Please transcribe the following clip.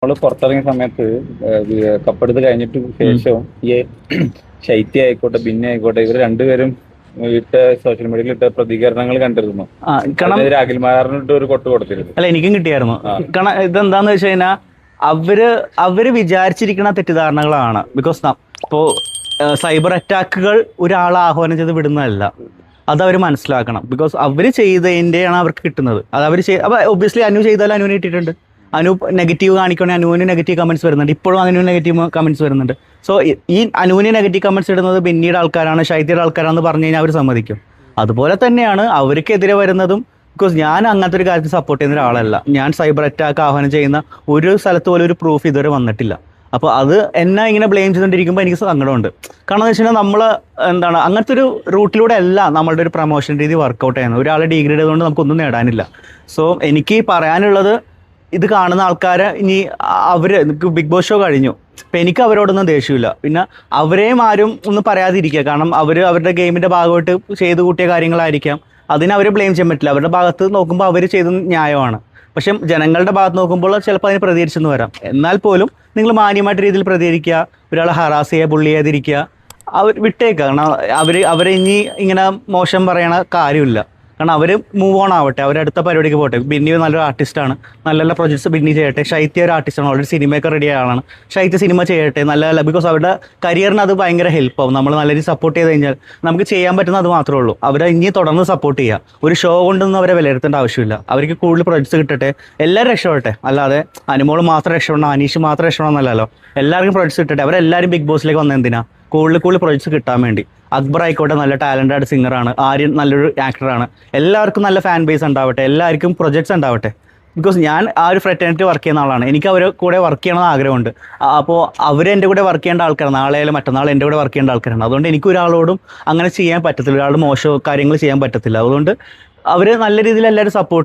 നമ്മള് പുറത്തിറങ്ങിയ സമയത്ത് കപ്പെടുത്ത് കഴിഞ്ഞിട്ട് ശേഷവും ഈ ശൈത്യ ആയിക്കോട്ടെ ബിന്നി ആയിക്കോട്ടെ ഇവർ രണ്ടുപേരും ഇട്ട സോഷ്യൽ മീഡിയയിൽ ഇട്ട പ്രതികരണങ്ങൾ കണ്ടിരുന്നു. കാരണം അതിനെതിരെ അഖിൽമാറിനിട്ട് ഒരു കൊട്ട് കൊടുത്തിരുന്നു. അല്ല, എനിക്കും കിട്ടിയായിരുന്നു. കാരണം ഇതെന്താന്ന് വെച്ച് കഴിഞ്ഞാൽ അവര് വിചാരിച്ചിരിക്കുന്ന തെറ്റിദ്ധാരണകളാണ്. ബിക്കോസ് ഇപ്പോ സൈബർ അറ്റാക്കുകൾ ഒരാളെ ആഹ്വാനം ചെയ്ത് വിടുന്നതല്ല, അത് അവർ മനസ്സിലാക്കണം. ബിക്കോസ് അവർ ചെയ്തതിൻ്റെയാണ് അവർക്ക് കിട്ടുന്നത്. അത് അവർ അപ്പോൾ ഒബ്വിയസ്ലി അനു ചെയ്താലും അനുവിന് കിട്ടിയിട്ടുണ്ട്. അനു നെഗറ്റീവ് കാണിക്കുകയാണെങ്കിൽ അനുവിന് നെഗറ്റീവ് കമൻറ്റ്സ് വരുന്നുണ്ട്. ഇപ്പോഴും അനുവിന് നെഗറ്റീവ് കമൻറ്റ്സ് വരുന്നുണ്ട്. സോ ഈ അനുവിന് നെഗറ്റീവ് കമൻറ്റ്സ് ഇടുന്നത് പിന്നീട് ആൾക്കാരാണ്, ശൈത്യയുടെ ആൾക്കാരാണെന്ന് പറഞ്ഞു കഴിഞ്ഞാൽ അവർ സമ്മതിക്കും. അതുപോലെ തന്നെയാണ് അവർക്കെതിരെ വരുന്നതും. ബിക്കോസ് ഞാൻ അങ്ങനത്തെ ഒരു കാര്യത്തിൽ സപ്പോർട്ട് ചെയ്യുന്ന ഒരാളല്ല. ഞാൻ സൈബർ അറ്റാക്ക് ആഹ്വാനം ചെയ്യുന്ന ഒരു സ്ഥലത്ത് പോലും ഒരു പ്രൂഫ് ഇതുവരെ വന്നിട്ടില്ല. അപ്പോൾ അത് എന്നെ ഇങ്ങനെ ബ്ലെയിം ചെയ്തുകൊണ്ടിരിക്കുമ്പോൾ എനിക്ക് സങ്കടമുണ്ട്. കാരണം എന്ന് വെച്ച് കഴിഞ്ഞാൽ നമ്മൾ അങ്ങനത്തെ ഒരു റൂട്ടിലൂടെ അല്ല നമ്മളുടെ ഒരു പ്രൊമോഷൻ രീതി വർക്കൗട്ട് ചെയ്യുന്നത്. ഒരാളെ ഡിഗ്രേഡ് ചെയ്തുകൊണ്ട് നമുക്കൊന്നും നേടാനില്ല. സോ എനിക്ക് പറയാനുള്ളത്, ഇത് കാണുന്ന ആൾക്കാരെ ഇനി ബിഗ് ബോസ് ഷോ കഴിഞ്ഞു, അപ്പം എനിക്ക് അവരോടൊന്നും ദേഷ്യമില്ല. പിന്നെ അവരെയും ആരും ഒന്നും പറയാതിരിക്കുക. കാരണം അവരുടെ ഗെയിമിൻ്റെ ഭാഗമായിട്ട് ചെയ്തു കൂട്ടിയ കാര്യങ്ങളായിരിക്കാം. അതിനെ അവർ ബ്ലെയിം ചെയ്യാൻ പറ്റില്ല. അവരുടെ ഭാഗത്ത് നോക്കുമ്പോൾ അവർ ചെയ്തത് ന്യായമാണ്. പക്ഷെ ജനങ്ങളുടെ ഭാഗത്ത് നോക്കുമ്പോൾ ചിലപ്പോൾ അതിന് പ്രതികരിച്ചെന്ന് വരാം. എന്നാൽ പോലും നിങ്ങൾ മാന്യമായിട്ട് രീതിയിൽ പ്രതികരിക്കുക, ഒരാളെ ഹറാസ് ചെയ്യുക, ബുള്ളി ചെയ്യാതിരിക്കുക, വിട്ടേക്കുക. കാരണം അവരെ ഇനി ഇങ്ങനെ മോശം പറയണ കാര്യമില്ല. കാരണം അവർ മൂവ് ഓൺ ആവട്ടെ, അവരടുത്ത പരിപാടിക്ക് പോട്ടെ. ബിന്നി നല്ലൊരു ആർട്ടിസ്റ്റാണ്, നല്ല നല്ല പ്രൊജക്ട്സ് ബിന്നി ചെയ്യട്ടെ. ശൈത്യ ഒരു ആർട്ടിസ്റ്റാണ്, ഓൾറെഡി സിനിമയൊക്കെ റെഡി ആളാണ്. ശൈത്യ സിനിമ ചെയ്യട്ടെ, നല്ല ബിക്കോസ് അവരുടെ കരിയറിന് അത് ഭയങ്കര ഹെൽപ്പാവും. നമ്മൾ നല്ല രീതിയിൽ സപ്പോർട്ട് ചെയ്ത് കഴിഞ്ഞാൽ നമുക്ക് ചെയ്യാൻ പറ്റുന്ന അത് മാത്രമേ ഉള്ളൂ. അവരെ ഇനി തുടർന്ന് സപ്പോർട്ട് ചെയ്യുക. ഒരു ഷോ കൊണ്ടൊന്നും അവരെ വിലയിരുത്തേണ്ട ആവശ്യമില്ല. അവർക്ക് കൂടുതൽ പ്രൊജക്ട്സ് കിട്ടട്ടെ, എല്ലാവരും രക്ഷപ്പെടട്ടെ. അല്ലാതെ അനുമോൾ മാത്രം രക്ഷപ്പെടണം, അനീഷ് മാത്രം രക്ഷപ്പെടണമെന്നല്ലോ. എല്ലാവർക്കും പ്രൊജക്ട്സ് കിട്ടട്ടെ. അവരെല്ലാവരും ബിഗ് ബോസിലേക്ക് വന്നത് എന്തിനാ? കൂടുതൽ പ്രൊജക്ട്സ് കിട്ടാൻ വേണ്ടി. അക്ബർ ആയിക്കോട്ടെ നല്ല ടാലൻറ്റഡ് സിംഗറാണ്, ആര്യൻ നല്ലൊരു ആക്ടറാണ്. എല്ലാവർക്കും നല്ല ഫാൻ ബേസ് ഉണ്ടാവട്ടെ, എല്ലാവർക്കും പ്രൊജക്ട്സ് ഉണ്ടാവട്ടെ. ബിക്കോസ് ഞാൻ ആ ഒരു ഫ്രറ്റേണിറ്റി വർക്ക് ചെയ്യുന്ന ആളാണ്. എനിക്ക് അവരെ കൂടെ വർക്ക് ചെയ്യണമെന്ന് ആഗ്രഹമുണ്ട്. അപ്പോൾ എൻ്റെ കൂടെ വർക്ക് ചെയ്യേണ്ട ആൾക്കാരാണ്. നാളെയായാലും മറ്റന്നാൾ എൻ്റെ കൂടെ വർക്ക് ചെയ്യേണ്ട ആൾക്കാരാണ്. അതുകൊണ്ട് എനിക്ക് ഒരാളോടും അങ്ങനെ ചെയ്യാൻ പറ്റത്തില്ല, ഒരാളുടെ മോശം കാര്യങ്ങൾ ചെയ്യാൻ പറ്റത്തില്ല. അതുകൊണ്ട് അവർ നല്ല രീതിയിൽ എല്ലാവരും സപ്പോർട്ട്